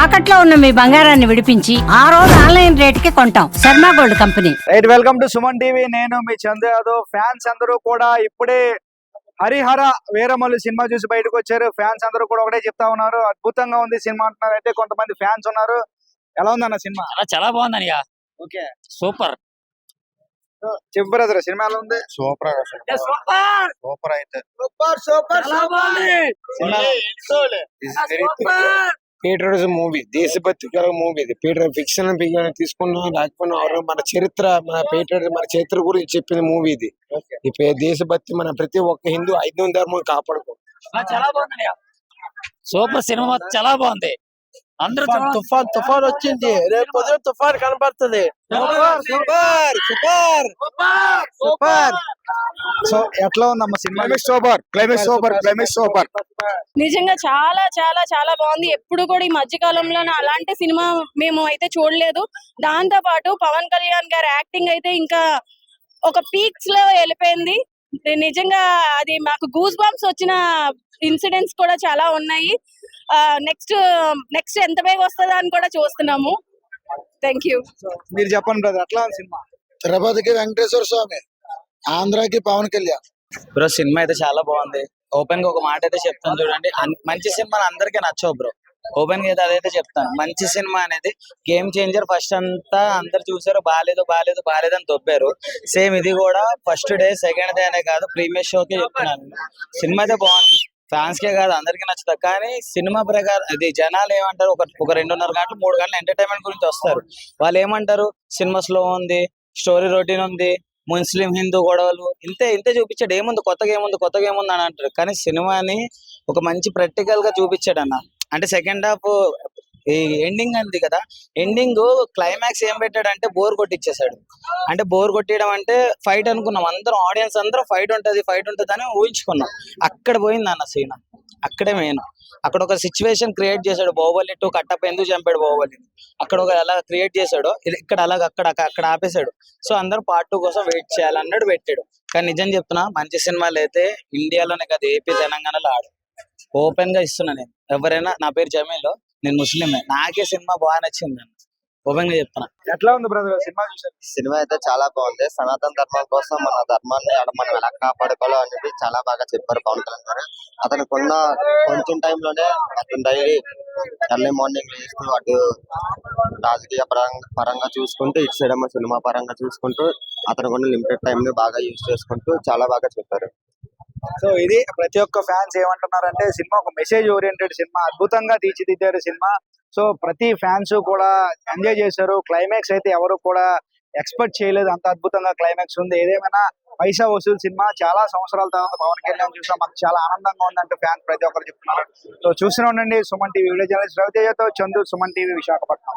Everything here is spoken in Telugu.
తాకట్లో ఉన్న మీ బంగారాన్ని విడిపించి ఆ రోజు ఆన్లైన్ రేటుకి కొంటాం. Sharma gold company. Right, welcome to Suman TV. నేను మీ చంద్ర యాదవ్. ఫ్యాన్స్ అందరూ కూడా ఇప్పుడే హరిహర వీరమల్లు సినిమా చూసి బయటకు వచ్చారు. ఫ్యాన్స్ అందరూ కూడా ఒకటే చెప్తా ఉన్నారు, అద్భుతంగా ఉంది సినిమా అంటున్నారు. అయితే కొంతమంది ఫ్యాన్స్ ఉన్నారు. ఎలా ఉంది అన్న సినిమా? చాలా బాగుందని. Okay, super. చెప్పు బ్రదర్, సినిమా ఎలా ఉంది? సూపర్ సూపర్ అయితే పేట్రియటిజం మూవీ, దేశభక్తి గల మూవీ. ఇది ఫిక్షన్ తీసుకున్నా లేకపోయినా మన చరిత్ర, మన పేట్రియటిజం, మన చరిత్ర గురించి చెప్పిన మూవీ ఇది. ఈ దేశభక్తి మన ప్రతి ఒక్క హిందూ ఐదో ధర్మం కాపాడుకో. చాలా బాగుంది. సూపర్ సినిమా, చాలా బాగుంది. అందరూ తుఫాన్ వచ్చింది, రేపు పొద్దున తుఫాన్ కనబడుతుంది. సూపర్. సో ఎట్లా ఉందమ్మా సినిమా? సూపర్. నిజంగా చాలా చాలా చాలా బాగుంది. ఎప్పుడు కూడా ఈ మధ్య కాలంలో అలాంటి సినిమా మేము అయితే చూడలేదు. దాంతో పాటు పవన్ కళ్యాణ్ గారి యాక్టింగ్ అయితే ఇంకా ఒక పీక్స్ లో వెళ్ళిపోయింది. నిజంగా అది మాకు గూస్ బంప్స్ వచ్చిన ఇన్సిడెంట్స్ కూడా చాలా ఉన్నాయి. నెక్స్ట్ ఎంత వేగ వస్తుందా అని కూడా చూస్తున్నాము. Thank you. మీరు చెప్పండి బ్రదర్, ఎట్లా ఉంది సినిమా? తిరుపతికి వెంకటేశ్వర స్వామి, ఆంధ్రాకి పవన్ కళ్యాణ్. బ్రో సినిమా అయితే చాలా బాగుంది. ఓపెన్ గా ఒక మాట అయితే చెప్తాను చూడండి, మంచి సినిమాలు అందరికీ నచ్చవు బ్రో. ఓపెన్ గా అయితే అదైతే చెప్తాను. మంచి సినిమా అనేది గేమ్ చేంజర్. ఫస్ట్ అంతా అందరు చూసారు, బాగాలేదు అని తొప్పారు. సేమ్ ఇది కూడా ఫస్ట్ డే సెకండ్ డే అనే కాదు, ప్రీమియర్ షోకే చెప్తున్నాను. సినిమా అయితే బాగుంది. ఫ్యాన్స్ కే కాదు అందరికీ నచ్చుతుంది. కానీ సినిమా ప్రకారం అది జనాలు ఏమంటారు, ఒక 2.5 గంటలు 3 గంటలు ఎంటర్టైన్మెంట్ గురించి వస్తారు. వాళ్ళు ఏమంటారు, సినిమా స్లో ఉంది, స్టోరీ రొటీన్ ఉంది, ముస్లిం హిందూ గొడవలు, ఇంతే చూపించాడు. కొత్తగా ఏముంది అని అంటారు. కానీ సినిమాని ఒక మంచి ప్రాక్టికల్ గా చూపించాడు అన్న. అంటే సెకండ్ హాఫ్ ఈ ఎండింగ్ అంది కదా, ఎండింగ్ క్లైమాక్స్ ఏం పెట్టాడంటే బోర్ కొట్టించేసాడు. అంటే బోర్ కొట్టేయడం అంటే ఫైట్ అనుకున్నాం అందరం, ఆడియన్స్ అందరం ఫైట్ ఉంటది అని ఊహించుకున్నాం. అక్కడ పోయింది అన్న సీన్. అక్కడే మెయిన్. అక్కడ ఒక సిచ్యువేషన్ క్రియేట్ చేశాడు. బాహుబలి 2 కట్టప్ప ఎందుకు చంపాడు బాహుబలిని, అక్కడ ఒక ఎలా క్రియేట్ చేశాడో ఇక్కడ అలాగ అక్కడ ఆపేశాడు. సో అందరూ పార్ట్ 2 కోసం వెయిట్ చేయాలన్నాడు, పెట్టాడు. కానీ నిజం చెప్తున్నా, మంచి సినిమాలు అయితే ఇండియాలోనే కాదు, ఏపీ తెలంగాణలో ఆడు. ఓపెన్ గా ఇస్తున్నా నేను. ఎవరైనా, నా పేరు జమీల్, నేను ముస్లిమే, నాకే సినిమా బాగా నచ్చింది అని ఓపెన్ గా చెప్తున్నా. ఎట్లా ఉంది బ్రదర్ సినిమా చూసారు? సినిమా అయితే చాలా బాగుంది. సనాతన ధర్మం కోసం మన ధర్మాన్ని మనం ఎలా కాపాడుకోవాలో అనేది చాలా బాగా చెప్పారు పవన్ కళ్యాణ్ గారు. అతనికి ఉన్న కొంచెం టైంలోనే అతను డైలీ ఎర్లీ మార్నింగ్ లేస్తూ అటు రాజకీయ పరంగా చూసుకుంటూ, ఇటు సైడ్ ఏమో సినిమా పరంగా చూసుకుంటూ, అతనికి ఉన్న లిమిటెడ్ టైం ని బాగా యూజ్ చేసుకుంటూ చాలా బాగా చెప్పారు. సో ఇది ప్రతి ఒక్క ఫ్యాన్స్ ఏమంటున్నారంటే, సినిమా ఒక మెసేజ్ ఓరియంటెడ్ సినిమా, అద్భుతంగా తీర్చిదిద్దారు సినిమా. సో ప్రతి ఫ్యాన్స్ కూడా ఎంజాయ్ చేశారు. క్లైమాక్స్ అయితే ఎవరు కూడా ఎక్స్పెక్ట్ చేయలేదు, అంత అద్భుతంగా క్లైమాక్స్ ఉంది. ఏదేమైనా పైసా వసూలు సినిమా. చాలా సంవత్సరాల తర్వాత పవన్ కళ్యాణ్ చూసాం, మాకు చాలా ఆనందంగా ఉందంటే ఫ్యాన్స్ ప్రతి ఒక్కరు చెప్తున్నారు. సో చూస్తూనే ఉండండి సుమన్ టీవీ. వీడియో జర్నలిస్ట్ రవితేజతో చందు, సుమన్ టీవీ, విశాఖపట్నం.